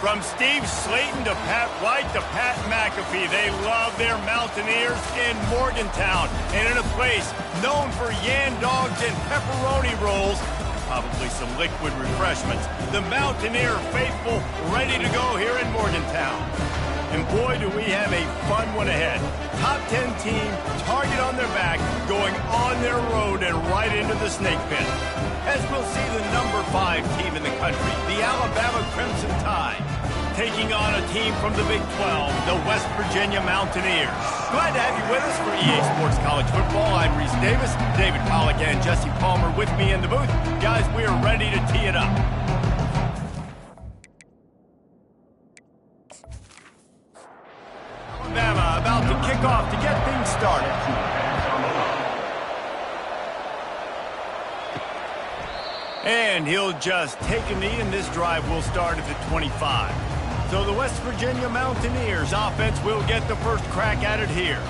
From Steve Slayton to Pat White to Pat McAfee, they love their Mountaineers in Morgantown. And in a place known for yan dogs and pepperoni rolls, probably some liquid refreshments, the Mountaineer faithful ready to go here in Morgantown. And boy, do we have a fun one ahead. Top 10 team, target on their back, going on their road and right into the snake pit. As we'll see the number 5 team in the country, the Alabama Crimson Tide, taking on a team from the Big 12, the West Virginia Mountaineers. Glad to have you with us for EA Sports College Football. I'm Reese Davis, David Pollack and Jesse Palmer with me in the booth. Guys, we are ready to tee it up. Bama about to kick off to get things started. And he'll just take a knee, and this drive will start at the 25. So the West Virginia Mountaineers offense will get the first crack at it here.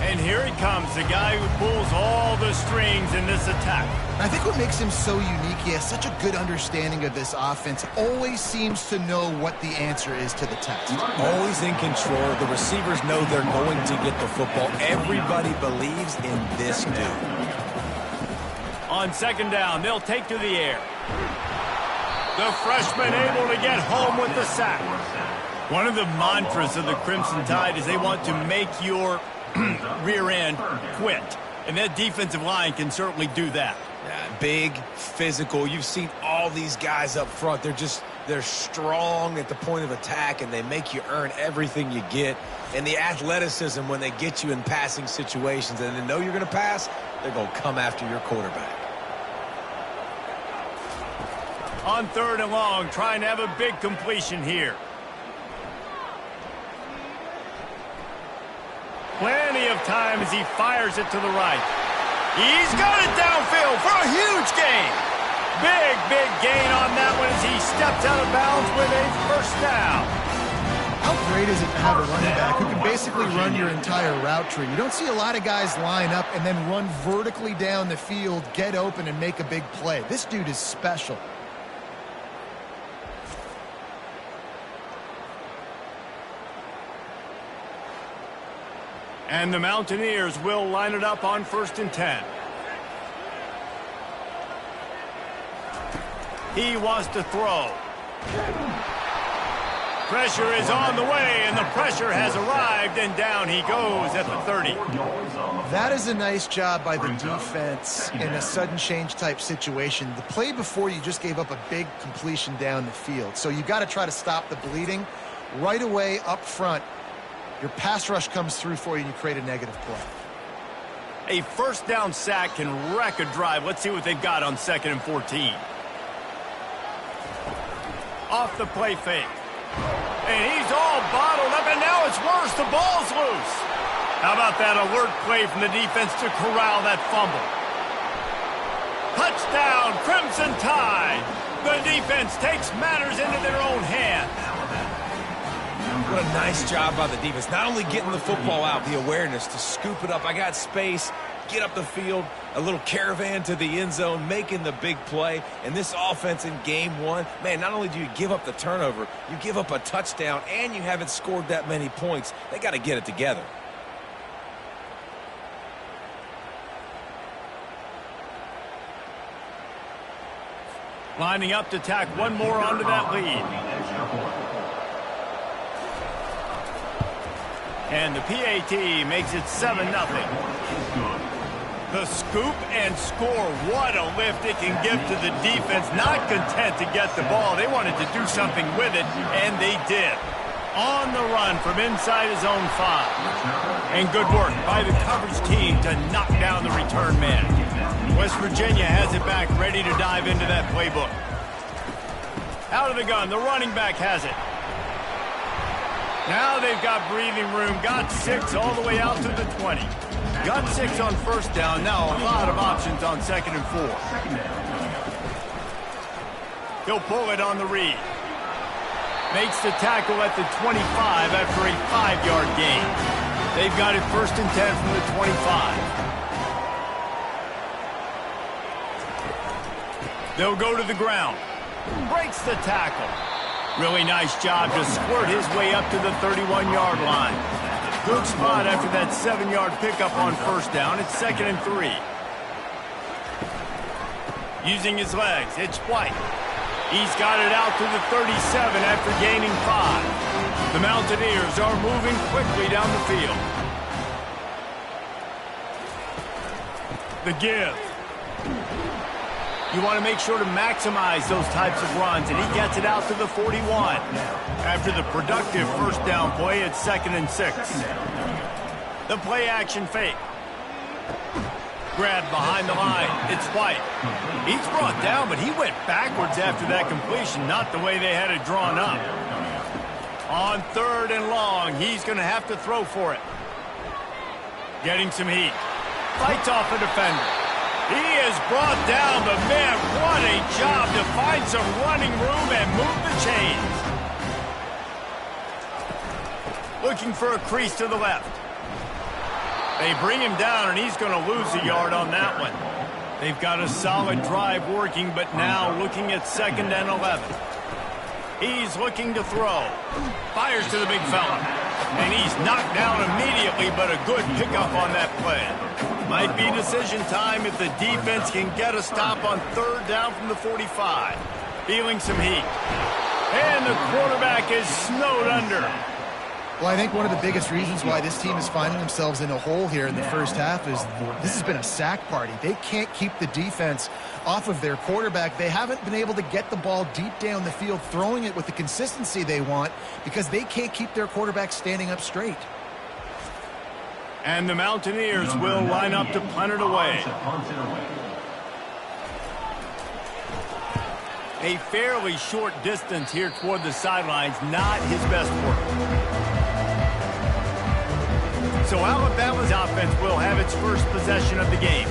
And here he comes, the guy who pulls all the strings in this attack. I think what makes him so unique, he has such a good understanding of this offense, always seems to know what the answer is to the test. Always in control. The receivers know they're going to get the football. Everybody believes in this dude. On second down, they'll take to the air. The freshman able to get home with the sack. One of the mantras of the Crimson Tide is they want to make your rear end quit. And that defensive line can certainly do that. Yeah, big, physical. You've seen all these guys up front. They're strong at the point of attack, and they make you earn everything you get. And the athleticism when they get you in passing situations and they know you're going to pass, they're going to come after your quarterback. On third and long, trying to have a big completion here. Plenty of time as he fires it to the right. He's got it downfield for a huge gain. Big gain on that one as he steps out of bounds with a first down. How great is it to have a running back who can basically run your entire route tree? You don't see a lot of guys line up and then run vertically down the field, get open, and make a big play. This dude is special. And the Mountaineers will line it up on 1st and 10. He wants to throw. Pressure is on the way, and the pressure has arrived, and down he goes at the 30. That is a nice job by the defense in a sudden change type situation. The play before, you just gave up a big completion down the field. So you got to try to stop the bleeding right away up front. Your pass rush comes through for you and you create a negative play. A first down sack can wreck a drive. Let's see what they've got on 2nd and 14. Off the play fake. And he's all bottled up, and now it's worse. The ball's loose. How about that alert play from the defense to corral that fumble? Touchdown, Crimson Tide. The defense takes matters into their own hands. What a nice job by the defense. Not only getting the football out, the awareness to scoop it up. I got space, get up the field, a little caravan to the end zone, making the big play. And this offense in game 1, man, not only do you give up the turnover, you give up a touchdown, and you haven't scored that many points. They got to get it together. Lining up to tack one more onto that lead. And the PAT makes it 7-0. The scoop and score. What a lift it can give to the defense. Not content to get the ball. They wanted to do something with it, and they did. On the run from inside his own 5. And good work by the coverage team to knock down the return man. West Virginia has it back, ready to dive into that playbook. Out of the gun, the running back has it. Now they've got breathing room. Got 6 all the way out to the 20. Got 6 on first down. Now a lot of options on 2nd and 4. He'll pull it on the read. Makes the tackle at the 25 after a 5-yard gain. They've got it 1st and 10 from the 25. They'll go to the ground. Breaks the tackle. Really nice job to squirt his way up to the 31-yard line. Good spot after that 7-yard pickup on first down. It's 2nd and 3. Using his legs, it's White. He's got it out to the 37 after gaining 5. The Mountaineers are moving quickly down the field. The give. You want to make sure to maximize those types of runs, and he gets it out to the 41. After the productive first down play, it's 2nd and 6. The play action fake. Grab behind the line. It's White. He's brought down, but he went backwards after that completion, not the way they had it drawn up. On 3rd and long, he's going to have to throw for it. Getting some heat. Fights off a defender. He is brought down, but man, what a job to find some running room and move the chains. Looking for a crease to the left. They bring him down, and he's going to lose a yard on that one. They've got a solid drive working, but now looking at 2nd and 11. He's looking to throw. Fires to the big fella. And he's knocked down immediately, but a good pickup on that play. Might be decision time if the defense can get a stop on 3rd down from the 45. Feeling some heat. And the quarterback is snowed under. Well, I think one of the biggest reasons why this team is finding themselves in a hole here in the first half is this has been a sack party. They can't keep the defense off of their quarterback. They haven't been able to get the ball deep down the field, throwing it with the consistency they want because they can't keep their quarterback standing up straight. And the Mountaineers will line up to punt it away. A fairly short distance here toward the sidelines, not his best work. So Alabama's offense will have its first possession of the game.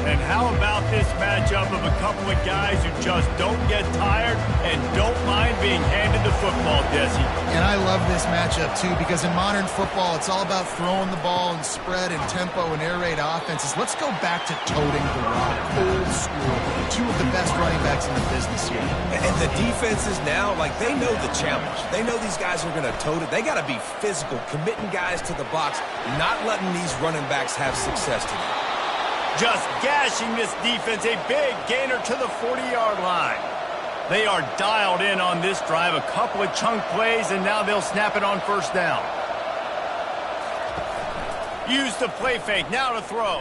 And how about this matchup of a couple of guys who just don't get tired and don't mind being handed the football, Jesse? And I love this matchup, too, because in modern football, it's all about throwing the ball and spread and tempo and air raid offenses. Let's go back to toting the rock, old school. Two of the best running backs in the business here. And the defenses now, like, they know the challenge. They know these guys are going to tote it. They got to be physical, committing guys to the box, not letting these running backs have success today. Just gashing this defense, a big gainer to the 40-yard line. They are dialed in on this drive, a couple of chunk plays, and now they'll snap it on first down. Use the play fake, now to throw.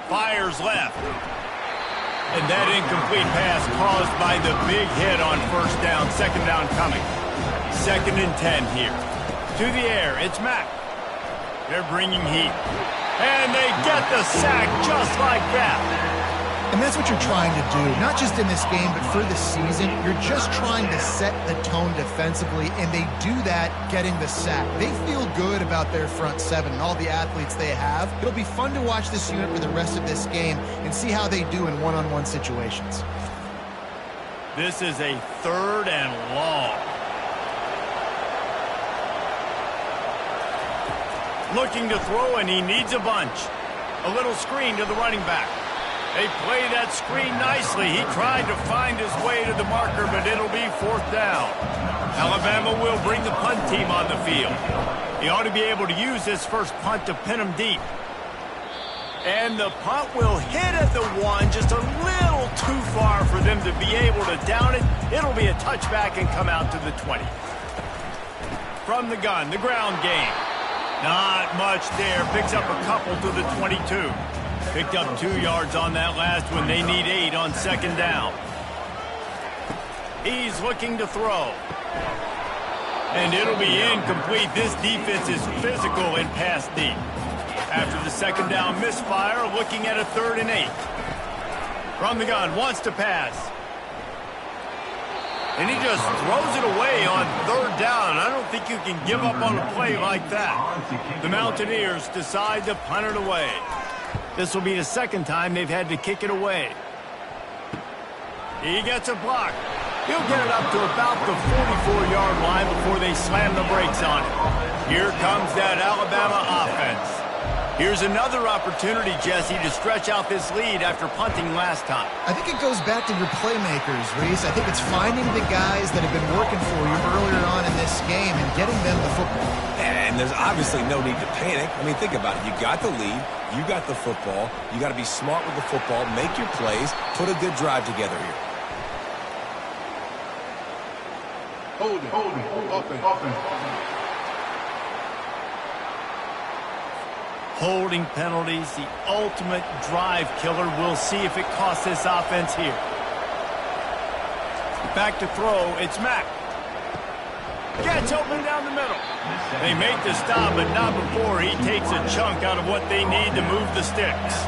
Fires left. And that incomplete pass caused by the big hit on first down, 2nd down coming. 2nd and 10 here. To the air, it's Mack. They're bringing heat. And they get the sack just like that. And that's what you're trying to do, not just in this game, but for the season. You're just trying to set the tone defensively, and they do that getting the sack. They feel good about their front seven and all the athletes they have. It'll be fun to watch this unit for the rest of this game and see how they do in one-on-one situations. This is a 3rd and long. Looking to throw, and he needs a bunch. A little screen to the running back. They play that screen nicely. He tried to find his way to the marker, but it'll be 4th down. Alabama will bring the punt team on the field. He ought to be able to use this first punt to pin him deep. And the punt will hit at the 1, just a little too far for them to be able to down it. It'll be a touchback and come out to the 20. From the gun, the ground game. Not much there. Picks up a couple to the 22. Picked up 2 yards on that last one. They need 8 on 2nd down. He's looking to throw. And it'll be incomplete. This defense is physical and pass deep. After the 2nd down misfire, looking at a 3rd and 8. From the gun, wants to pass. And he just throws it away on 3rd down. I don't think you can give up on a play like that. The Mountaineers decide to punt it away. This will be the 2nd time they've had to kick it away. He gets a block. He'll get it up to about the 44-yard line before they slam the brakes on it. Here comes that Alabama offense. Here's another opportunity, Jesse, to stretch out this lead after punting last time. I think it goes back to your playmakers, Reese. I think it's finding the guys that have been working for you earlier on in this game and getting them the football. And there's obviously no need to panic. I mean, think about it. You got the lead. You got the football. You got to be smart with the football, make your plays, put a good drive together here. Hold it. Open. Holding penalties, the ultimate drive killer. We'll see if it costs this offense here. Back to throw, it's Mack. Gets open down the middle. They make the stop, but not before he takes a chunk out of what they need to move the sticks.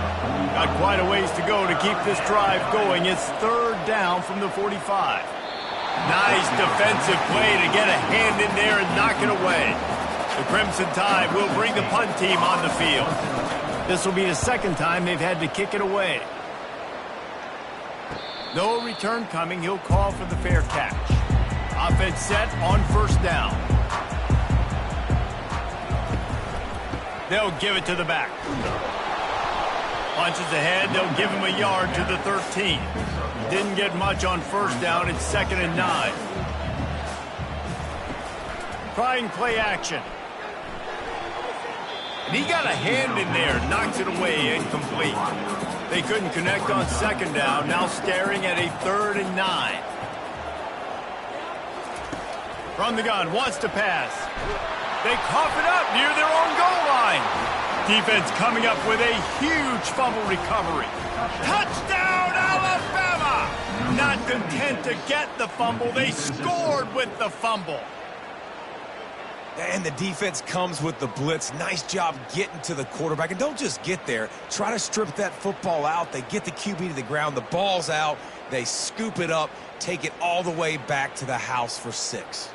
Got quite a ways to go to keep this drive going. It's third down from the 45. Nice defensive play to get a hand in there and knock it away. The Crimson Tide will bring the punt team on the field. This will be the second time they've had to kick it away. No return coming. He'll call for the fair catch. Offense set on first down. They'll give it to the back. Punches ahead. They'll give him a yard to the 13. Didn't get much on first down. It's 2nd and 9. Trying play action. And he got a hand in there, knocks it away, incomplete. They couldn't connect on second down, now staring at a 3rd and 9. From the gun, wants to pass. They cough it up near their own goal line. Defense coming up with a huge fumble recovery. Touchdown, Alabama! Not content to get the fumble, they scored with the fumble. And the defense comes with the blitz. Nice job getting to the quarterback. And don't just get there. Try to strip that football out. They get the QB to the ground. The ball's out. They scoop it up, take it all the way back to the house for 6.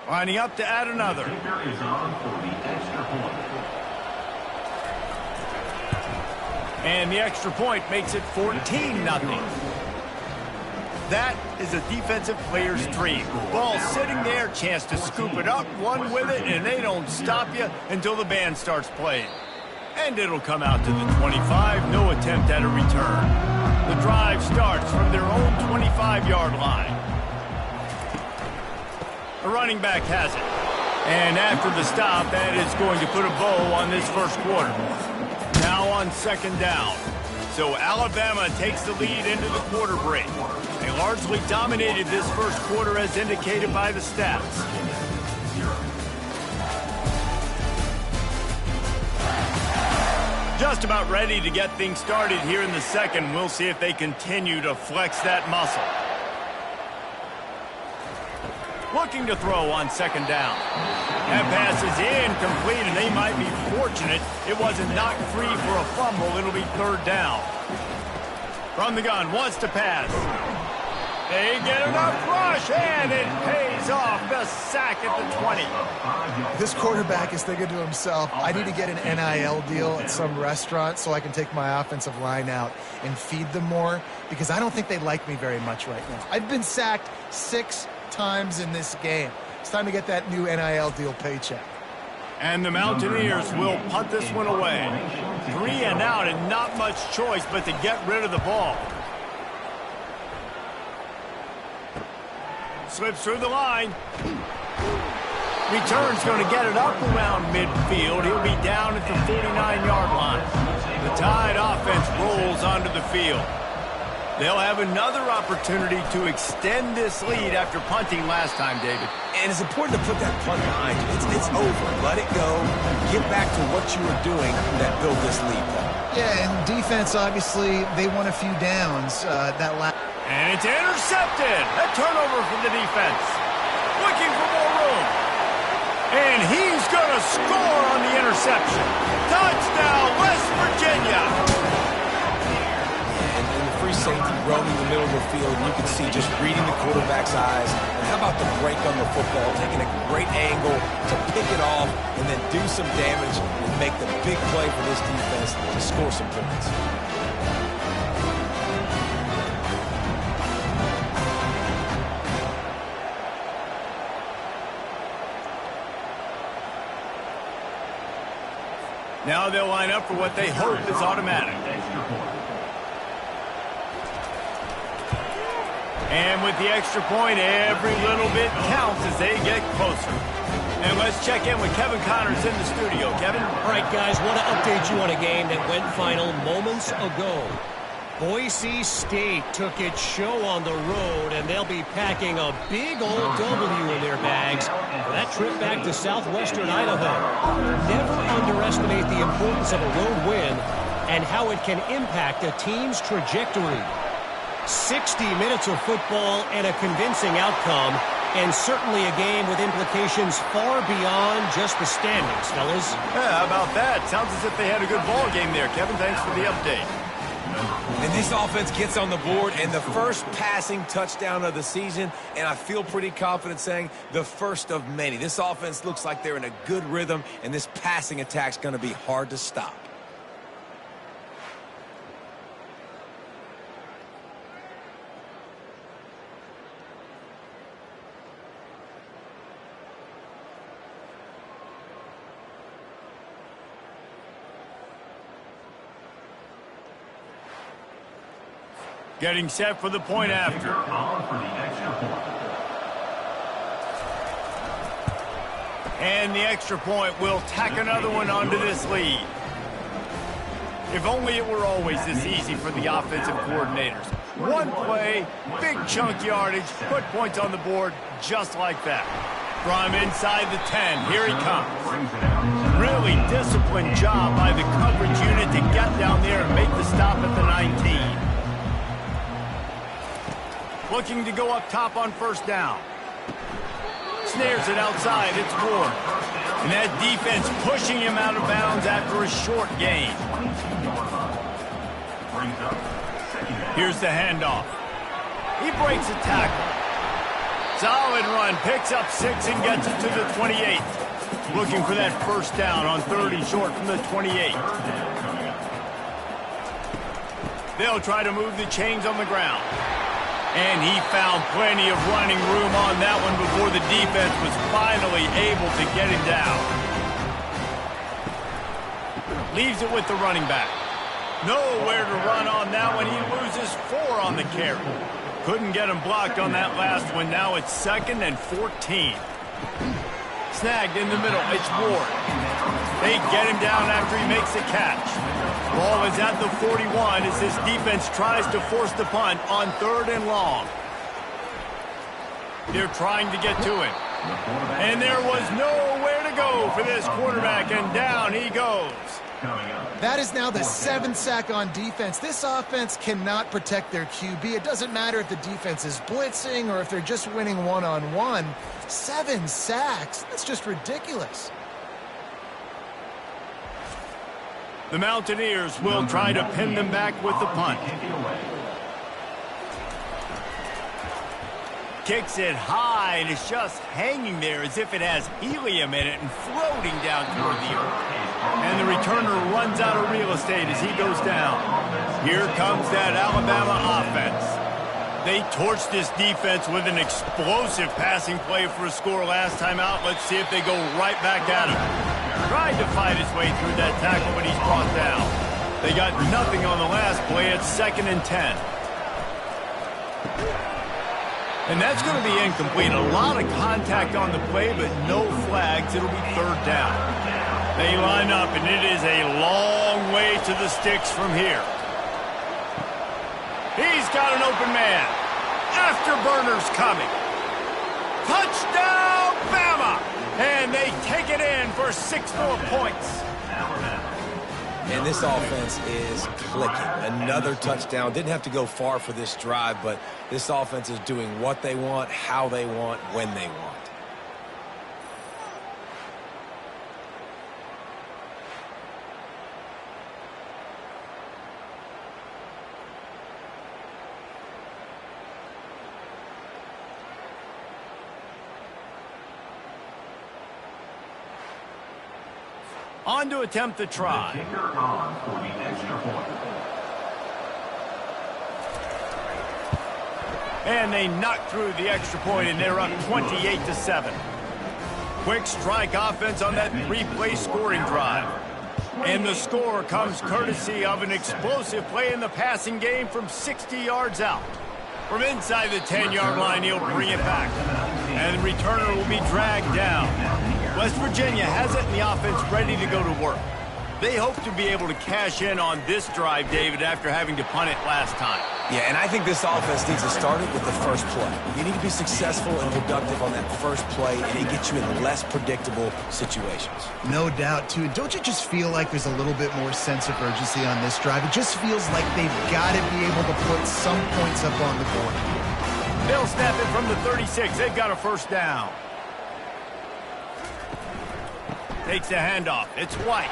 Lining up to add another. And the extra point makes it 14-0. That is a defensive player's dream. Ball sitting there, chance to scoop it up, run with it, and they don't stop you until the band starts playing. And it'll come out to the 25, no attempt at a return. The drive starts from their own 25-yard line. The running back has it. And after the stop, that is going to put a bow on this first quarter. Now on second down. So Alabama takes the lead into the quarter break. They largely dominated this first quarter as indicated by the stats. Just about ready to get things started here in the second. We'll see if they continue to flex that muscle. Looking to throw on second down. That pass is incomplete, and they might be fortunate it wasn't knocked free for a fumble. It'll be third down. From the gun, wants to pass. They get enough rush, and it pays off. The sack at the 20. This quarterback is thinking to himself, I need to get an NIL deal at some restaurant so I can take my offensive line out and feed them more, because I don't think they like me very much right now. I've been sacked 6 times in this game. It's time to get that new NIL deal paycheck. And the Mountaineers will punt this one away. 3 and out, and not much choice but to get rid of the ball. Slips through the line. Return's going to get it up around midfield. He'll be down at the 49-yard line. The Tide offense rolls onto the field. They'll have another opportunity to extend this lead after punting last time, David. And it's important to put that punt behind you. It's over. Let it go. Get back to what you were doing that built this lead. Yeah, and defense, obviously, they won a few downs that last. And it's intercepted. A turnover for the defense. Looking for more room. And he's going to score on the interception. Touchdown, West Virginia. Safety roaming the middle of the field. You can see just reading the quarterback's eyes. And how about the break on the football, taking a great angle to pick it off and then do some damage and make the big play for this defense to score some points. Now they'll line up for what they hope is automatic. And with the extra point, every little bit counts as they get closer. And let's check in with Kevin Connors in the studio. Kevin? All right, guys, want to update you on a game that went final moments ago. Boise State took its show on the road, and they'll be packing a big old W in their bags for that trip back to southwestern Idaho. Never underestimate the importance of a road win and how it can impact a team's trajectory. 60 minutes of football and a convincing outcome, and certainly a game with implications far beyond just the standings, fellas. Yeah, how about that? Sounds as if they had a good ball game there, Kevin. Thanks for the update. And this offense gets on the board, and the first passing touchdown of the season, and I feel pretty confident saying the first of many. This offense looks like they're in a good rhythm, and this passing attack's going to be hard to stop. Getting set for the point after. And the extra point will tack another one onto this lead. If only it were always this easy for the offensive coordinators. One play, big chunk yardage, put points on the board just like that. From inside the 10, here he comes. Really disciplined job by the coverage unit to get down there and make the stop at the 19. Looking to go up top on first down. Snares it outside. It's Ward. And that defense pushing him out of bounds after a short gain. Here's the handoff. He breaks a tackle. Solid run. Picks up 6 and gets it to the 28. Looking for that first down on 3rd and short from the 28. They'll try to move the chains on the ground. And he found plenty of running room on that one before the defense was finally able to get him down. Leaves it with the running back. Nowhere to run on that one. He loses 4 on the carry. Couldn't get him blocked on that last one. Now it's 2nd and 14. Snagged in the middle. It's Ward. They get him down after he makes a catch. Ball is at the 41 as this defense tries to force the punt on 3rd and long. They're trying to get to him. And there was nowhere to go for this quarterback, and down he goes. That is now the 7th sack on defense. This offense cannot protect their QB. It doesn't matter if the defense is blitzing or if they're just winning one-on-one. 7 sacks. That's just ridiculous. The Mountaineers will try to pin them back with the punt. Kicks it high, and it's just hanging there as if it has helium in it and floating down toward the earth. And the returner runs out of real estate as he goes down. Here comes that Alabama offense. They torched this defense with an explosive passing play for a score last time out. Let's see if they go right back at him. Tried to fight his way through that tackle, but he's brought down. They got nothing on the last play. It's 2nd and 10. And that's going to be incomplete. A lot of contact on the play, but no flags. It'll be 3rd down. They line up, and it is a long way to the sticks from here. He's got an open man. Afterburner's coming. Touchdown, Bama! And they take it in for 6 more points. And this offense is clicking. Another touchdown. Didn't have to go far for this drive, but this offense is doing what they want, how they want, when they want. On to attempt the try. And they knock through the extra point, and they're up 28-7. Quick strike offense on that 3-play scoring drive. And the score comes courtesy of an explosive play in the passing game from 60 yards out. From inside the 10-yard line, he'll bring it back. And the returner will be dragged down. West Virginia has it in the offense ready to go to work. They hope to be able to cash in on this drive, David, after having to punt it last time. Yeah, and I think this offense needs to start it with the first play. You need to be successful and productive on that first play, and it gets you in less predictable situations. No doubt, too. Don't you just feel like there's a little bit more sense of urgency on this drive? It just feels like they've got to be able to put some points up on the board. They'll snap it from the 36. They've got a first down. Takes the handoff. It's White.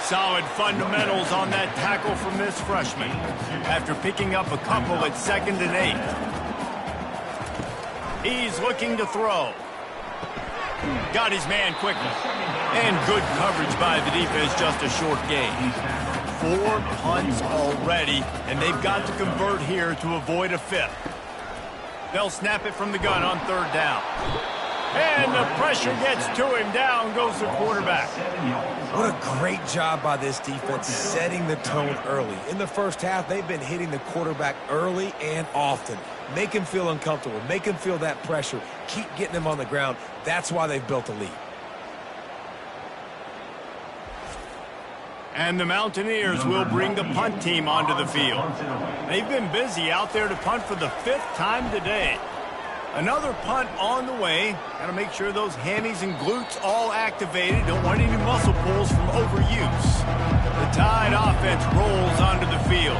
Solid fundamentals on that tackle from this freshman. After picking up a couple at 2nd and 8. He's looking to throw. Got his man quickly. And good coverage by the defense, just a short gain. 4 punts already, and they've got to convert here to avoid a 5th. They'll snap it from the gun on 3rd down. And the pressure gets to him. Down goes the quarterback. What a great job by this defense setting the tone early. In the first half, they've been hitting the quarterback early and often. Make him feel uncomfortable. Make him feel that pressure. Keep getting him on the ground. That's why they've built a lead. And the Mountaineers will bring the punt team onto the field. They've been busy out there to punt for the 5th time today. Another punt on the way. Got to make sure those hammies and glutes all activated. Don't want any muscle pulls from overuse. The Tide offense rolls onto the field.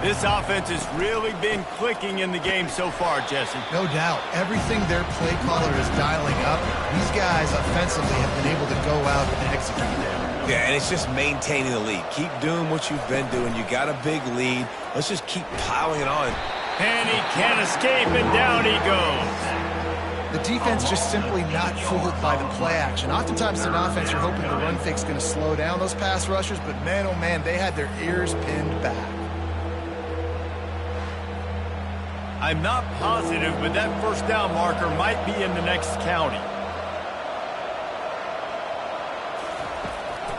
This offense has really been clicking in the game so far, Jesse. No doubt. Everything their play caller is dialing up, these guys offensively have been able to go out and execute there. Yeah, and it's just maintaining the lead. Keep doing what you've been doing. You got a big lead. Let's just keep piling it on. And he can't escape, and down he goes. The defense just simply not fooled by the play action. Oftentimes in offense, you're hoping the run fake's going to slow down those pass rushers, but man, oh man, they had their ears pinned back. I'm not positive, but that first down marker might be in the next county.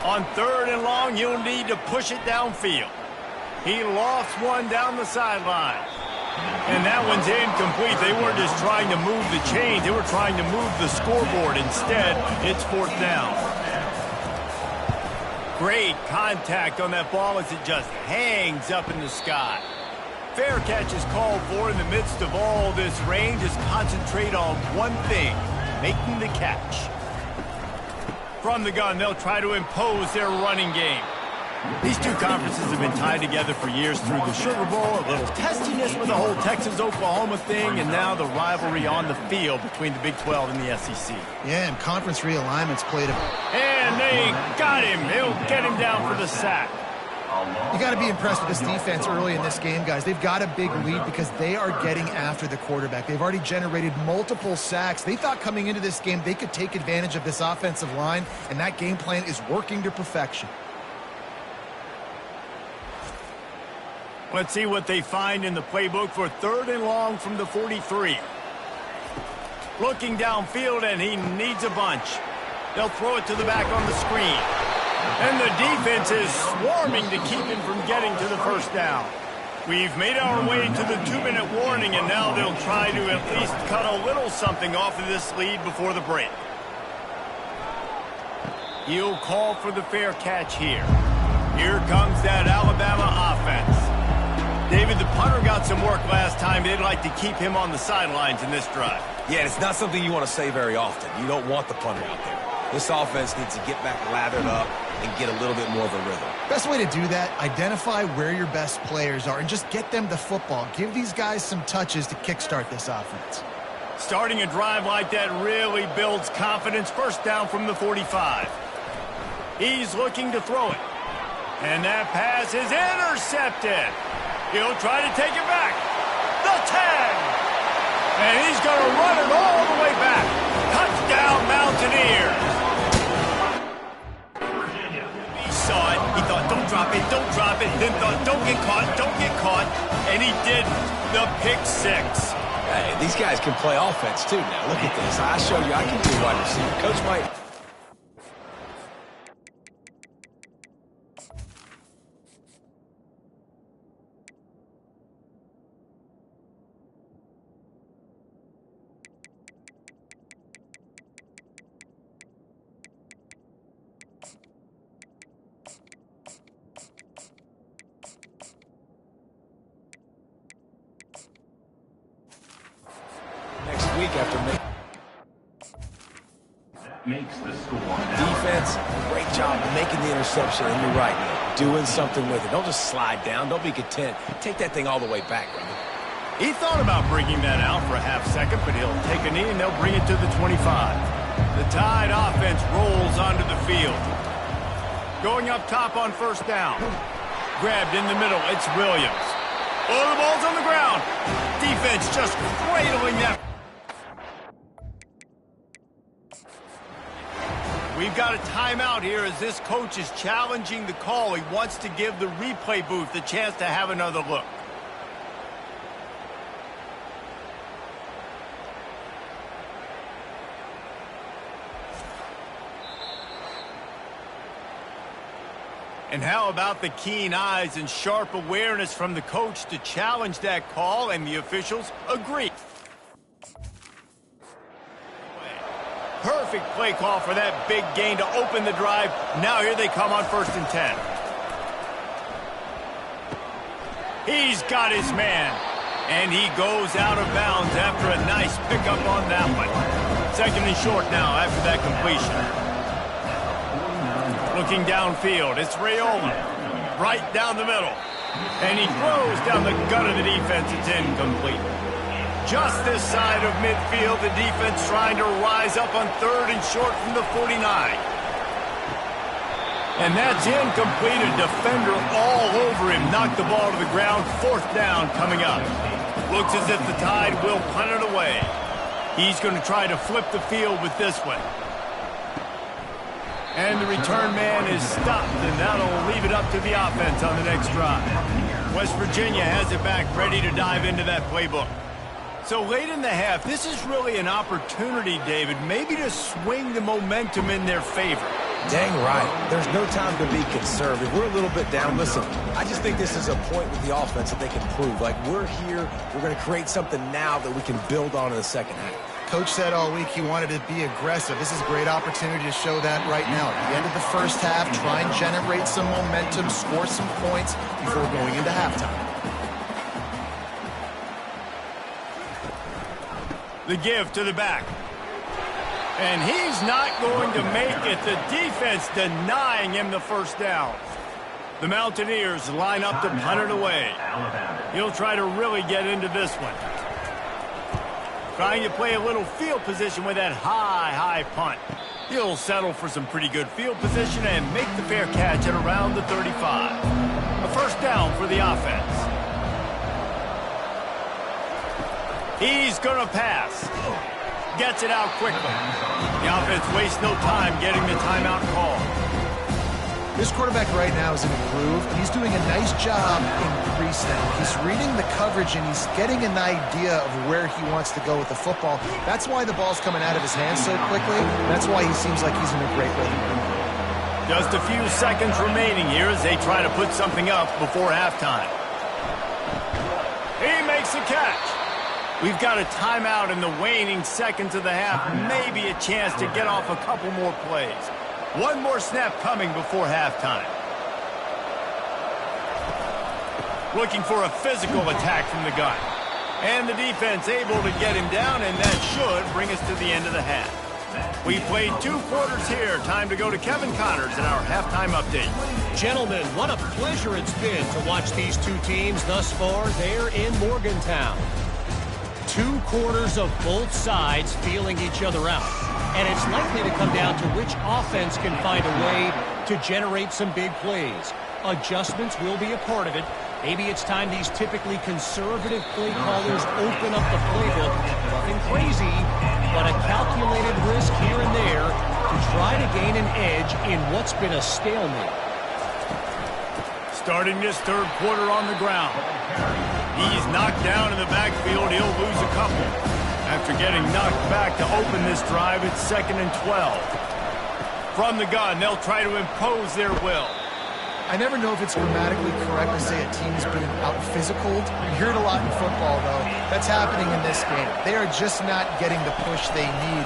On 3rd and long, you'll need to push it downfield. He lost one down the sideline. And that one's incomplete. They weren't just trying to move the chains. They were trying to move the scoreboard. Instead, it's 4th down. Great contact on that ball as it just hangs up in the sky. Fair catch is called for in the midst of all this rain. Just concentrate on one thing, making the catch. From the gun, they'll try to impose their running game. These two conferences have been tied together for years through the Sugar Bowl, a little testiness with the whole Texas-Oklahoma thing, and now the rivalry on the field between the Big 12 and the SEC. Yeah, and conference realignments played a... And they got him. He'll get him down for the sack. You got to be impressed with this defense early in this game, guys. They've got a big lead because they are getting after the quarterback. They've already generated multiple sacks. They thought coming into this game they could take advantage of this offensive line, and that game plan is working to perfection. Let's see what they find in the playbook for 3rd and long from the 43. Looking downfield, and he needs a bunch. They'll throw it to the back on the screen. And the defense is swarming to keep him from getting to the first down. We've made our way to the 2-minute warning, and now they'll try to at least cut a little something off of this lead before the break. He'll call for the fair catch here. Here comes that Alabama offense. David, the punter got some work last time. They'd like to keep him on the sidelines in this drive. Yeah, it's not something you want to say very often. You don't want the punter out there. This offense needs to get back lathered up and get a little bit more of a rhythm. Best way to do that, identify where your best players are and just get them the football. Give these guys some touches to kickstart this offense. Starting a drive like that really builds confidence. First down from the 45. He's looking to throw it. And that pass is intercepted. He'll try to take it back. The 10. And he's going to run it all the way back. Touchdown, Mountaineers. He saw it. He thought, don't drop it, don't drop it. Then thought, don't get caught, don't get caught. And he did the pick 6. Hey, these guys can play offense too now. Look at this. I showed you I can do wide receiver. Coach Mike. after makes the score. Defense, great job making the interception, and you're right, doing something with it. Don't just slide down. Don't be content. Take that thing all the way back, brother. He thought about bringing that out for a half second, but he'll take a knee and they'll bring it to the 25. The Tide offense rolls onto the field. Going up top on first down. Grabbed in the middle. It's Williams. Oh, the ball's on the ground. Defense just cradling that. We've got a timeout here as this coach is challenging the call. He wants to give the replay booth the chance to have another look. And how about the keen eyes and sharp awareness from the coach to challenge that call, and the officials agree. Perfect play call for that big gain to open the drive. Now here they come on 1st and 10. He's got his man. And he goes out of bounds after a nice pickup on that one. 2nd and short now after that completion. Looking downfield, it's Raiola. Right down the middle. And he throws down the gut of the defense. It's incomplete. Just this side of midfield, the defense trying to rise up on 3rd and short from the 49. And that's incomplete. A defender all over him. Knocked the ball to the ground. 4th down coming up. Looks as if the Tide will punt it away. He's going to try to flip the field with this one. And the return man is stopped, and that'll leave it up to the offense on the next drive. West Virginia has it back, ready to dive into that playbook. So late in the half, this is really an opportunity, David, maybe to swing the momentum in their favor. Dang right. There's no time to be conservative. We're a little bit down. Listen, I just think this is a point with the offense that they can prove. Like, we're here, we're going to create something now that we can build on in the second half. Coach said all week he wanted to be aggressive. This is a great opportunity to show that right now. At the end of the first half, try and generate some momentum, score some points before going into halftime. The give to the back. And he's not going to make it. The defense denying him the 1st down. The Mountaineers line up to punt it away. He'll try to really get into this one. Trying to play a little field position with that high punt. He'll settle for some pretty good field position and make the fair catch at around the 35. A 1st down for the offense. He's going to pass. Gets it out quickly. The offense wastes no time getting the timeout call. This quarterback right now is in a groove. He's doing a nice job in pre-snap. He's reading the coverage, and he's getting an idea of where he wants to go with the football. That's why the ball's coming out of his hands so quickly. That's why he seems like he's in a great rhythm. Just a few seconds remaining here as they try to put something up before halftime. He makes the catch. We've got a timeout in the waning seconds of the half. Maybe a chance to get off a couple more plays. One more snap coming before halftime. Looking for a physical attack from the gun. And the defense able to get him down, and that should bring us to the end of the half. We played 2 quarters here. Time to go to Kevin Connors in our halftime update. Gentlemen, what a pleasure it's been to watch these 2 teams thus far there in Morgantown. 2 quarters of both sides feeling each other out. And it's likely to come down to which offense can find a way to generate some big plays. Adjustments will be a part of it. Maybe it's time these typically conservative play callers open up the playbook. Nothing crazy, but a calculated risk here and there to try to gain an edge in what's been a stalemate. Starting this 3rd quarter on the ground. He's knocked down in the backfield. He'll lose a couple. After getting knocked back to open this drive, it's 2nd and 12. From the gun, they'll try to impose their will. I never know if it's grammatically correct to say a team's being out-physicaled. You hear it a lot in football, though. That's happening in this game. They are just not getting the push they need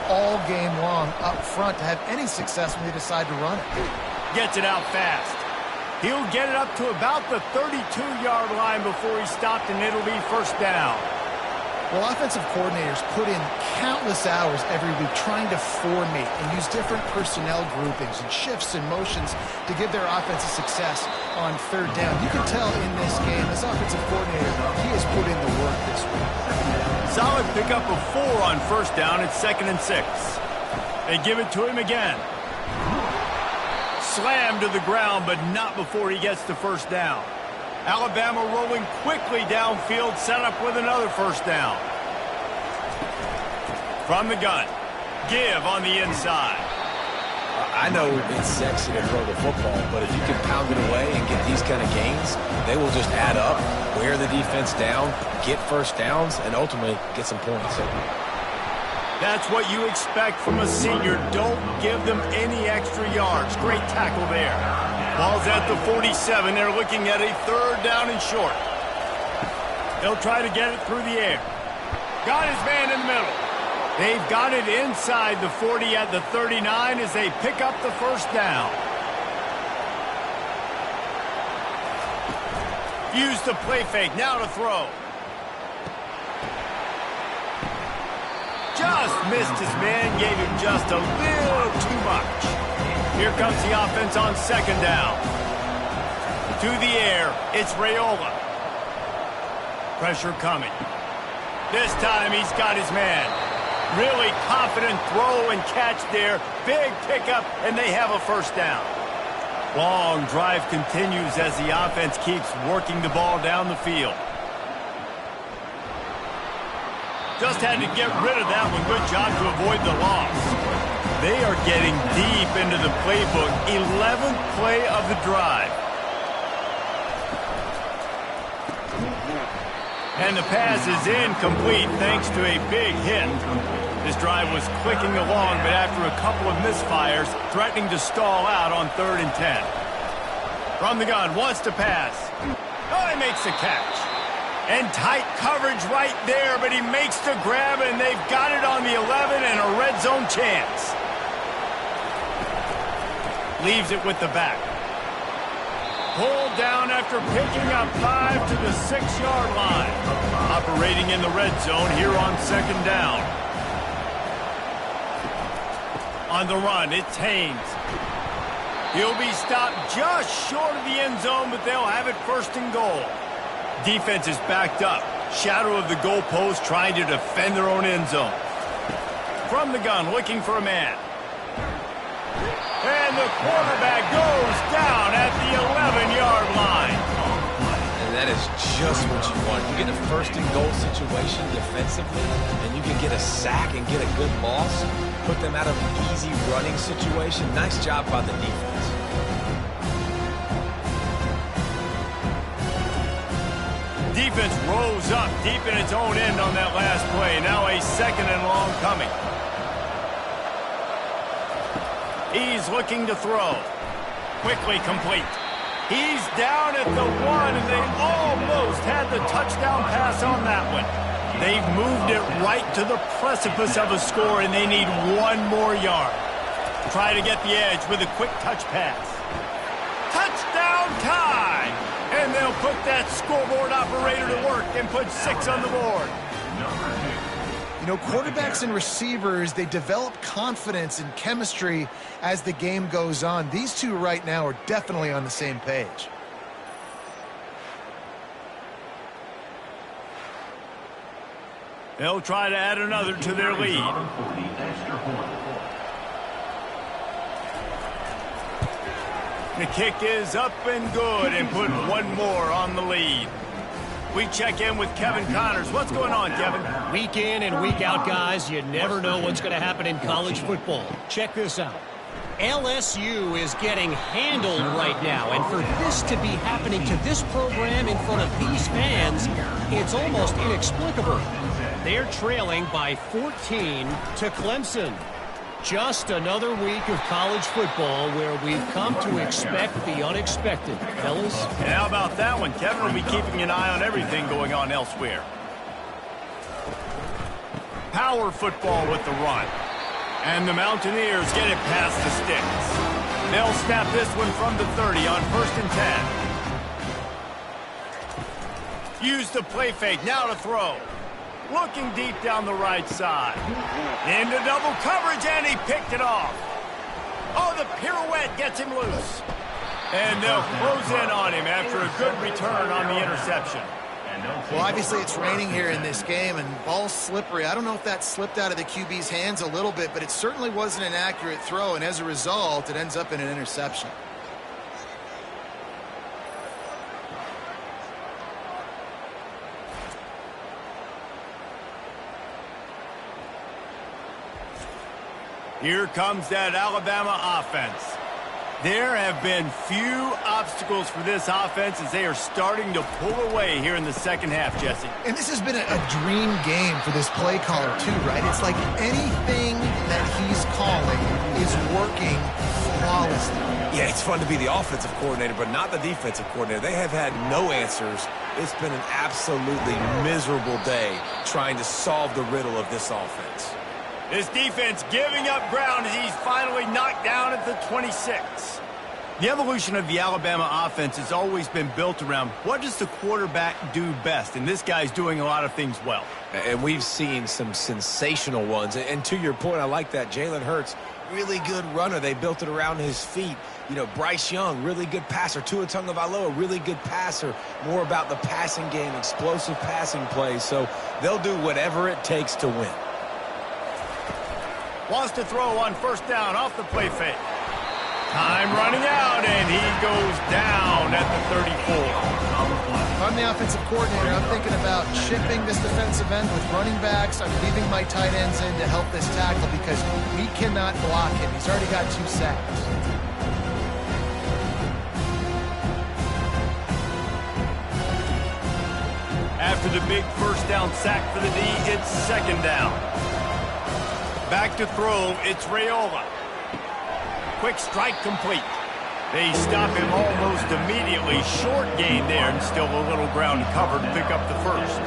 all game long up front to have any success when they decide to run it. Gets it out fast. He'll get it up to about the 32-yard line before he's stopped, and it'll be 1st down. Well, offensive coordinators put in countless hours every week trying to formate and use different personnel groupings and shifts and motions to give their offensive success on third down. You can tell in this game, this offensive coordinator, he has put in the work this week. Solid pickup of 4 on first down. It's 2nd and 6. They give it to him again. Slammed to the ground, but not before he gets to first down. Alabama rolling quickly downfield, set up with another first down. From the gun, give on the inside. I know it's sexy to throw the football, but if you can pound it away and get these kind of gains, they will just add up, wear the defense down, get first downs, and ultimately get some points. That's what you expect from a senior. Don't give them any extra yards. Great tackle there. Ball's at the 47. They're looking at a 3rd down and short. They'll try to get it through the air. Got his man in the middle. They've got it inside the 40 at the 39 as they pick up the first down. Use the play fake. Now to throw. Just missed his man. Gave him just a little too much. Here comes the offense on 2nd down. To the air, it's Raiola. Pressure coming. This time he's got his man. Really confident throw and catch there. Big pickup, and they have a first down. Long drive continues as the offense keeps working the ball down the field. Just had to get rid of that one. Good job to avoid the loss. They are getting deep into the playbook. 11th play of the drive. And the pass is incomplete thanks to a big hit. This drive was clicking along, but after a couple of misfires, threatening to stall out on 3rd and 10. From the gun, wants to pass. Oh, he makes the catch. And tight coverage right there, but he makes the grab, and they've got it on the 11 and a red zone chance. Leaves it with the back. Pulled down after picking up 5 to the 6-yard line. Operating in the red zone here on 2nd down. On the run, it's Haynes. He'll be stopped just short of the end zone, but they'll have it 1st and goal. Defense is backed up. Shadow of the goalpost trying to defend their own end zone. From the gun, looking for a man. And the quarterback goes down at the 11-yard line. And that is just what you want. You get a 1st and goal situation defensively, and you can get a sack and get a good loss. Put them out of an easy running situation. Nice job by the defense. Defense rose up deep in its own end on that last play. Now a 2nd and long coming. He's looking to throw. Quickly complete. He's down at the 1, and they almost had the touchdown pass on that one. They've moved it right to the precipice of a score, and they need 1 more yard. Try to get the edge with a quick touch pass. Touchdown time! And they'll put that scoreboard operator to work and put 6 on the board. You know, quarterbacks and receivers, they develop confidence and chemistry as the game goes on. These two right now are definitely on the same page. They'll try to add another to their lead. The kick is up and good and put 1 more on the lead. We check in with Kevin Connors. What's going on, Kevin? Week in and week out, guys, you never know what's going to happen in college football. Check this out. LSU is getting handled right now, and for this to be happening to this program in front of these fans, it's almost inexplicable. They're trailing by 14 to Clemson. Just another week of college football where we've come to expect the unexpected. Fellas? And how about that one? Kevin will be keeping an eye on everything going on elsewhere. Power football with the run. And the Mountaineers get it past the sticks. They'll snap this one from the 30 on 1st and 10. Use the play fake. Now to throw. looking deep down the right side. Into double coverage, and he picked it off. Oh, the pirouette gets him loose. And they'll close in on him after a good return on the interception. Well, obviously it's raining here in this game, and ball's slippery. I don't know if that slipped out of the QB's hands a little bit, but it certainly wasn't an accurate throw, and as a result, it ends up in an interception. Here comes that Alabama offense. There have been few obstacles for this offense as they are starting to pull away here in the second half, Jesse. And this has been a dream game for this play caller too, right? It's like anything that he's calling is working flawlessly. Yeah, it's fun to be the offensive coordinator, but not the defensive coordinator. They have had no answers. It's been an absolutely miserable day trying to solve the riddle of this offense. This defense giving up ground as he's finally knocked down at the 26. The evolution of the Alabama offense has always been built around what does the quarterback do best, and this guy's doing a lot of things well. And we've seen some sensational ones. And to your point, I like that. Jalen Hurts, really good runner. They built it around his feet. You know, Bryce Young, really good passer. Tua Tagovailoa, really good passer. More about the passing game, explosive passing plays. So they'll do whatever it takes to win. Wants to throw on first down off the play fake. Time running out, and he goes down at the 34. If I'm the offensive coordinator, I'm thinking about chipping this defensive end with running backs. I'm leaving my tight ends in to help this tackle because we cannot block him. He's already got 2 sacks. After the big first down sack for the D, it's second down. Back to throw, it's Raiola. Quick strike complete. They stop him almost immediately. Short gain there, and still a little ground covered to pick up the first.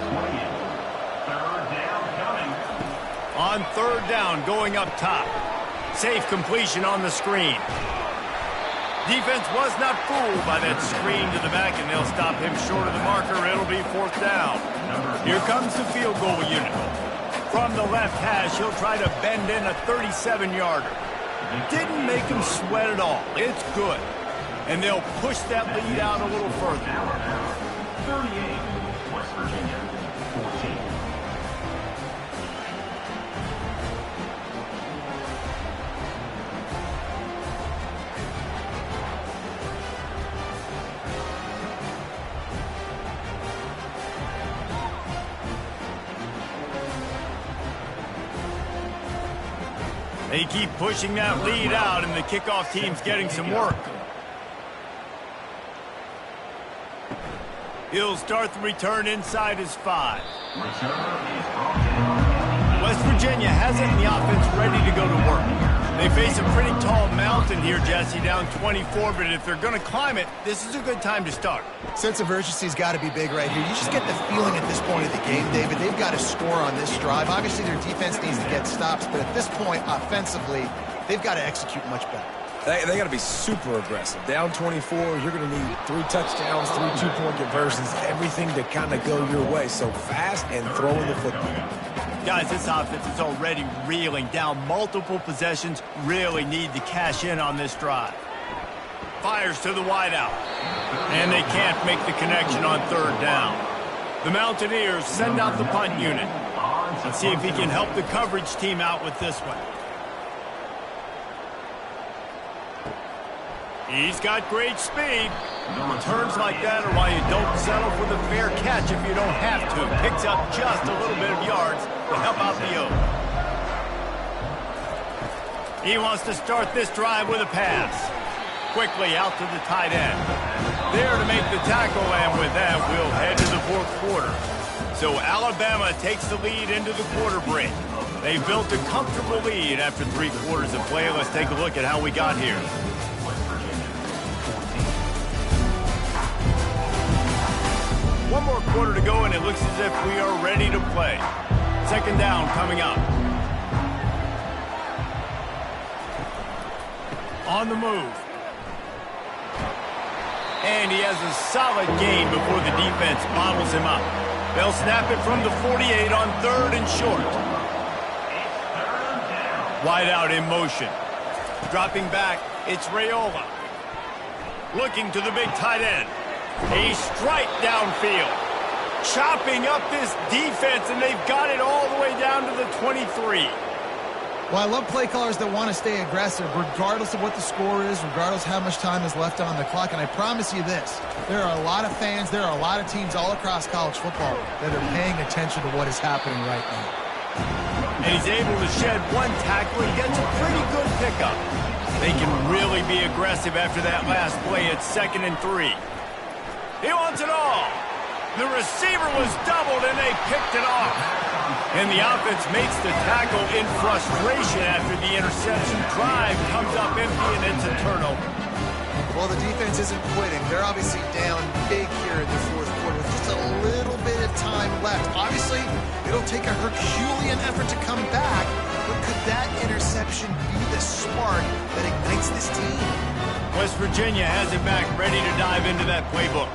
On third down, going up top. Safe completion on the screen. Defense was not fooled by that screen to the back, and they'll stop him short of the marker. It'll be fourth down. Here comes the field goal unit. From the left hash, he'll try to bend in a 37-yarder. Didn't make him sweat at all. It's good. And they'll push that lead out a little further. 38, West Virginia, 14. They keep pushing that lead out, and the kickoff team's getting some work. He'll start the return inside his 5. West Virginia has it in the offense ready to go to work. They face a pretty tall mountain here, Jesse, down 24, but if they're going to climb it, this is a good time to start. Sense of urgency's got to be big right here. You just get the feeling at this point of the game, David, they've got to score on this drive. Obviously, their defense needs to get stops, but at this point, offensively, they've got to execute much better. They got to be super aggressive. Down 24, you're going to need 3 touchdowns, 3 two-point conversions, everything to kind of go your way. So fast and throwing the football. Guys, this offense is already reeling down multiple possessions. Really need to cash in on this drive. Fires to the wideout. And they can't make the connection on third down. The Mountaineers send out the punt unit. Let's see if he can help the coverage team out with this one. He's got great speed. Returns like that are why you don't settle for the fair catch if you don't have to. Picks up just a little bit of yards to help out the O. He wants to start this drive with a pass. Quickly out to the tight end. There to make the tackle, and with that, we'll head to the fourth quarter. So Alabama takes the lead into the quarter break. They built a comfortable lead after 3 quarters of play. Let's take a look at how we got here. One more quarter to go, and it looks as if we are ready to play. Second down coming up. On the move. And he has a solid gain before the defense bottles him up. They'll snap it from the 48 on 3rd and short. Wide out in motion. Dropping back, it's Raiola. Looking to the big tight end. A strike downfield. Chopping up this defense, and they've got it all the way down to the 23. Well, I love play callers that want to stay aggressive, regardless of what the score is, regardless how much time is left on the clock. And I promise you this, there are a lot of fans, there are a lot of teams all across college football that are paying attention to what is happening right now. And he's able to shed one tackle and gets a pretty good pickup. They can really be aggressive after that last play at 2nd and 3. He wants it all. The receiver was doubled, and they picked it off. And the offense makes the tackle in frustration after the interception. Drive comes up empty, and it's a turnover. Well, the defense isn't quitting. They're obviously down big here in the 4th quarter with just a little bit of time left. Obviously, it'll take a Herculean effort to come back, but could that interception be the spark that ignites this team? West Virginia has it back, ready to dive into that playbook.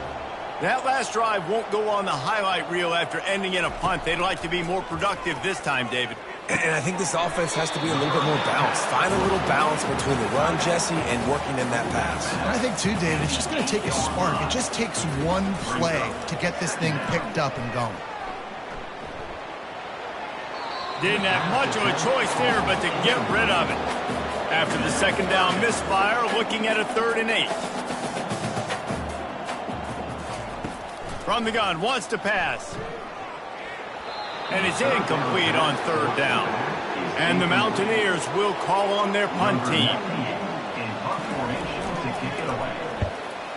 That last drive won't go on the highlight reel after ending in a punt. They'd like to be more productive this time, David. And I think this offense has to be a little bit more balanced. Find a little balance between the run, Jesse, and working in that pass. And I think, too, David, it's just going to take a spark. It just takes one play to get this thing picked up and going. Didn't have much of a choice there but to get rid of it. After the 2nd down misfire, looking at a 3rd and 8. From the gun, wants to pass. And it's incomplete on 3rd down. And the Mountaineers will call on their punt team.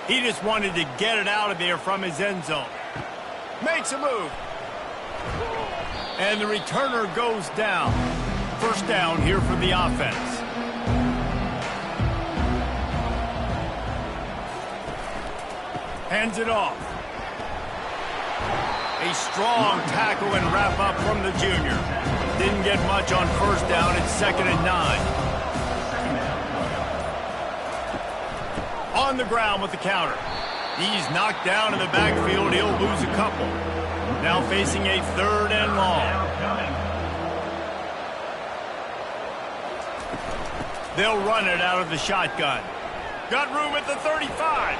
He just wanted to get it out of there from his end zone. Makes a move. And the returner goes down. 1st down here for the offense. Hands it off. A strong tackle and wrap up from the junior. Didn't get much on 1st down. It's 2nd and 9. On the ground with the counter. He's knocked down in the backfield. He'll lose a couple. Now facing a 3rd and long. They'll run it out of the shotgun. Got room at the 35.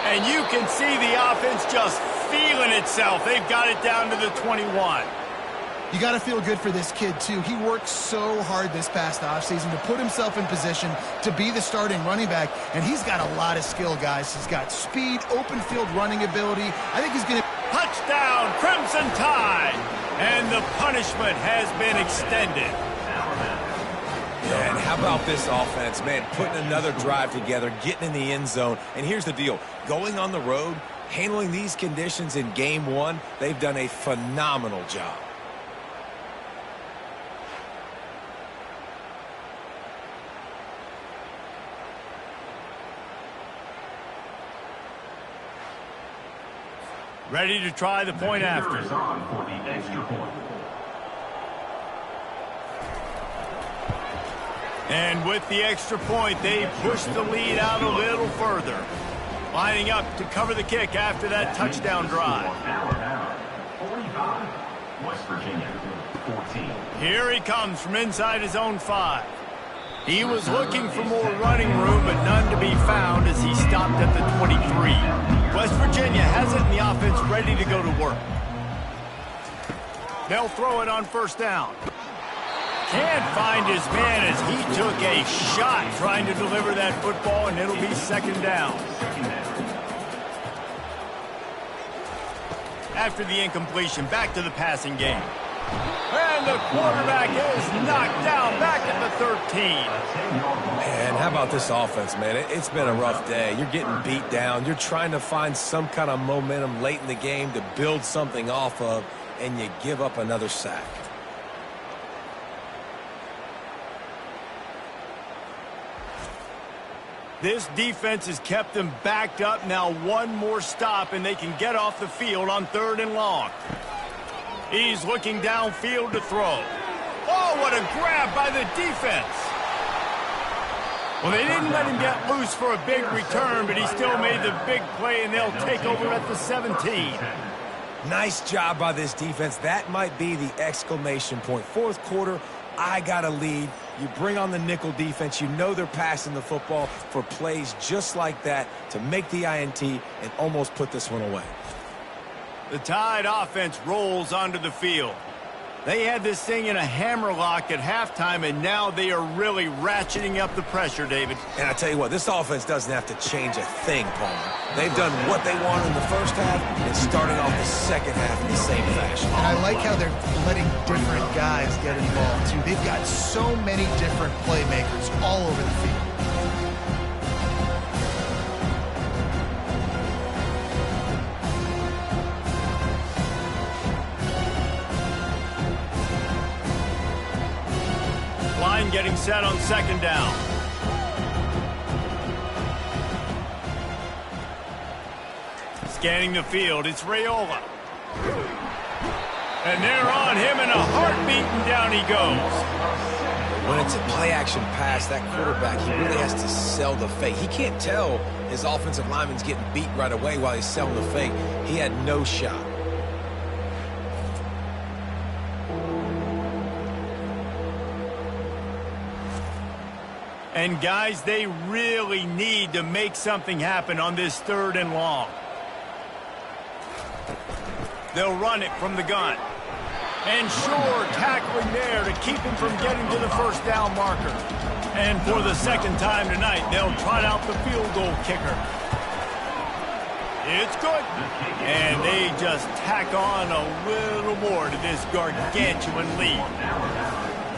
And you can see the offense just feeling itself. They've got it down to the 21. You got to feel good for this kid, too. He worked so hard this past offseason to put himself in position to be the starting running back, and he's got a lot of skill, guys. He's got speed, open field running ability. I think he's going to... Touchdown, Crimson Tide! And the punishment has been extended. Yeah, and how about this offense, man, putting another drive together, getting in the end zone. And here's the deal. Going on the road, handling these conditions in game 1, they've done a phenomenal job. Ready to try the point after. For the extra point. And with the extra point, they push the lead out a little further. Lining up to cover the kick after that touchdown drive. 45, West Virginia, 14. Here he comes from inside his own 5. He was looking for more running room, but none to be found as he stopped at the 23. West Virginia has it in the offense ready to go to work. They'll throw it on 1st down. Can't find his man as he took a shot trying to deliver that football, and it'll be 2nd down. After the incompletion, back to the passing game. And the quarterback is knocked down back at the 13. And how about this offense, man? It's been a rough day. You're getting beat down. You're trying to find some kind of momentum late in the game to build something off of, and you give up another sack. This defense has kept them backed up. Now one more stop, and they can get off the field on 3rd and long. He's looking downfield to throw. Oh, what a grab by the defense. Well, they didn't let him get loose for a big return, but he still made the big play, and they'll take over at the 17. Nice job by this defense. That might be the exclamation point. Fourth quarter, I got a lead. You bring on the nickel defense. You know they're passing the football for plays just like that to make the INT and almost put this one away. The Tide offense rolls onto the field. They had this thing in a hammerlock at halftime, and now they are really ratcheting up the pressure, David. And I tell you what, this offense doesn't have to change a thing, Palmer. They've done what they wanted in the first half and starting off the second half in the same fashion. And I like how they're letting different guys get involved, too. They've got so many different playmakers all over the field. Line getting set on second down. Scanning the field, it's Raiola. And they're on him in a heartbeat, and down he goes. When it's a play-action pass, that quarterback, he really has to sell the fake. He can't tell his offensive lineman's getting beat right away while he's selling the fake. He had no shot. And guys, they really need to make something happen on this 3rd and long. They'll run it from the gun. And sure, tackling there to keep him from getting to the first down marker. And for the second time tonight, they'll trot out the field goal kicker. It's good. And they just tack on a little more to this gargantuan lead.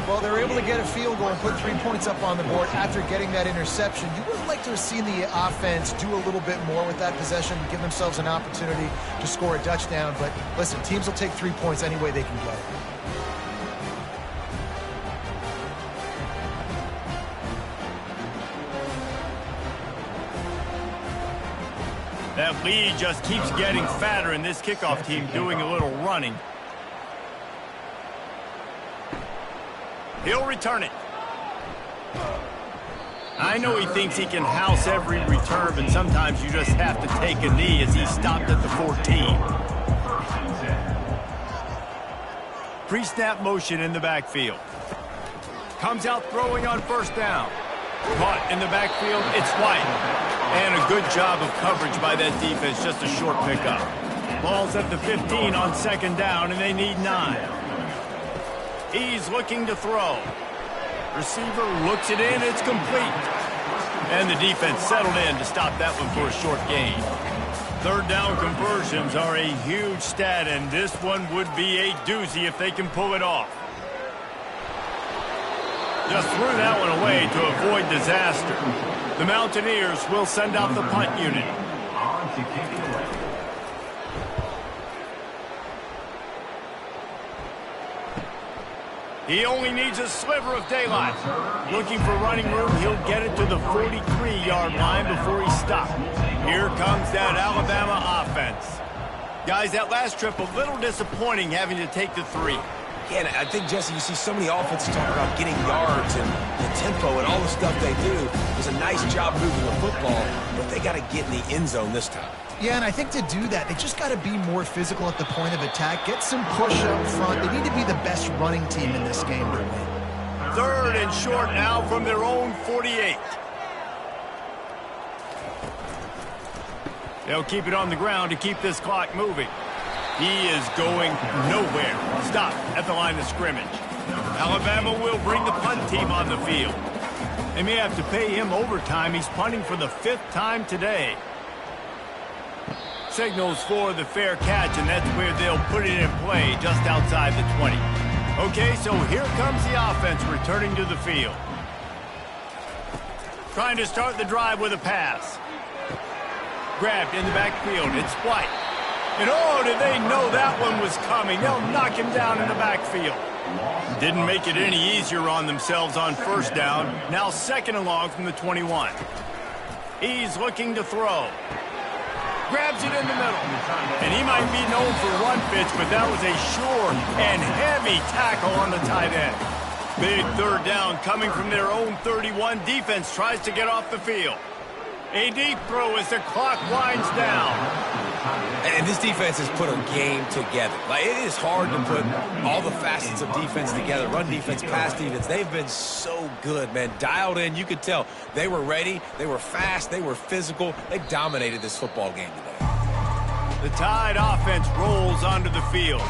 Well, they're able to get a field goal and put 3 points up on the board after getting that interception. You would like to have seen the offense do a little bit more with that possession, give themselves an opportunity to score a touchdown. But listen, teams will take 3 points any way they can get it. That lead just keeps getting fatter, and this kickoff team doing a little running. He'll return it. I know he thinks he can house every return, but sometimes you just have to take a knee as he stopped at the 14. Pre-snap motion in the backfield. Comes out throwing on first down. Caught in the backfield, it's White. And a good job of coverage by that defense, just a short pickup. Ball's at the 15 on second down, and they need 9. He's looking to throw. Receiver looks it in, it's complete. And the defense settled in to stop that one for a short gain. 3rd down conversions are a huge stat, and this one would be a doozy if they can pull it off. Just threw that one away to avoid disaster. The Mountaineers will send out the punt unit. On to kick it away. He only needs a sliver of daylight. Looking for running room, he'll get it to the 43-yard line before he stops. Here comes that Alabama offense. Guys, that last trip, a little disappointing having to take the 3. Yeah, and I think, Jesse, you see so many offenses talk about getting yards and the tempo and all the stuff they do. It was a nice job moving the football, but they got to get in the end zone this time. Yeah, and I think to do that, they just got to be more physical at the point of attack, get some push up front. They need to be the best running team in this game to win. 3rd and short now from their own 48. They'll keep it on the ground to keep this clock moving. He is going nowhere. Stop at the line of scrimmage. Alabama will bring the punt team on the field. They may have to pay him overtime. He's punting for the 5th time today. Signals for the fair catch, and that's where they'll put it in play just outside the 20. Okay, so here comes the offense returning to the field. Trying to start the drive with a pass. Grabbed in the backfield. It's White. And oh, did they know that one was coming. They'll knock him down in the backfield. Didn't make it any easier on themselves on first down. Now 2nd and long from the 21. He's looking to throw. Grabs it in the middle. And he might be known for run fits, but that was a sure and heavy tackle on the tight end. Big 3rd down coming from their own 31. Defense tries to get off the field. A deep throw as the clock winds down. And this defense has put a game together. Like, it is hard to put all the facets of defense together. Run defense, pass defense. They've been so good, man. Dialed in. You could tell they were ready. They were fast. They were physical. They dominated this football game today. The Tide offense rolls onto the field.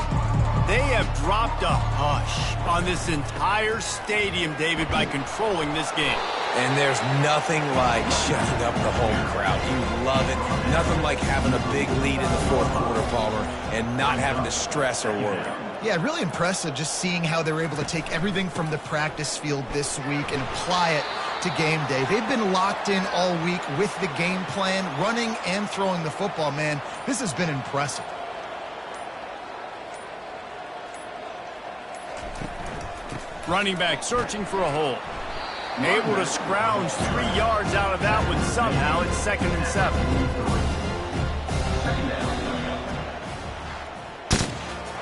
They have dropped a hush on this entire stadium, David, by controlling this game. And there's nothing like shutting up the home crowd. You love it. Nothing like having a big lead in the fourth quarter, Palmer, and not having to stress or worry. Yeah, really impressive just seeing how they're able to take everything from the practice field this week and apply it to game day. They've been locked in all week with the game plan, running and throwing the football. Man, this has been impressive. Running back searching for a hole. Able to scrounge 3 yards out of that one somehow. It's 2nd and 7.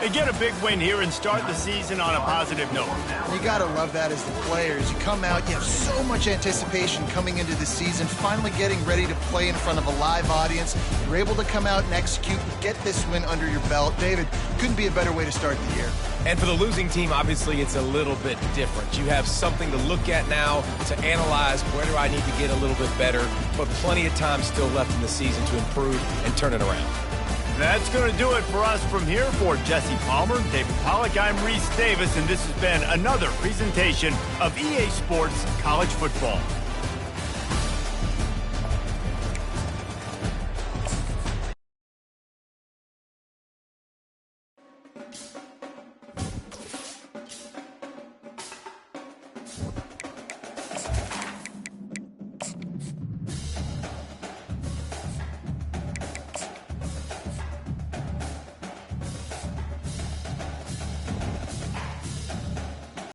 They get a big win here and start the season on a positive note. You got to love that as the players. You come out, you have so much anticipation coming into the season, finally getting ready to play in front of a live audience. You're able to come out and execute and get this win under your belt. David, couldn't be a better way to start the year. And for the losing team, obviously, it's a little bit different. You have something to look at now, to analyze where do I need to get a little bit better, but plenty of time still left in the season to improve and turn it around. That's going to do it for us from here. For Jesse Palmer, David Pollack, I'm Reese Davis, and this has been another presentation of EA Sports College Football.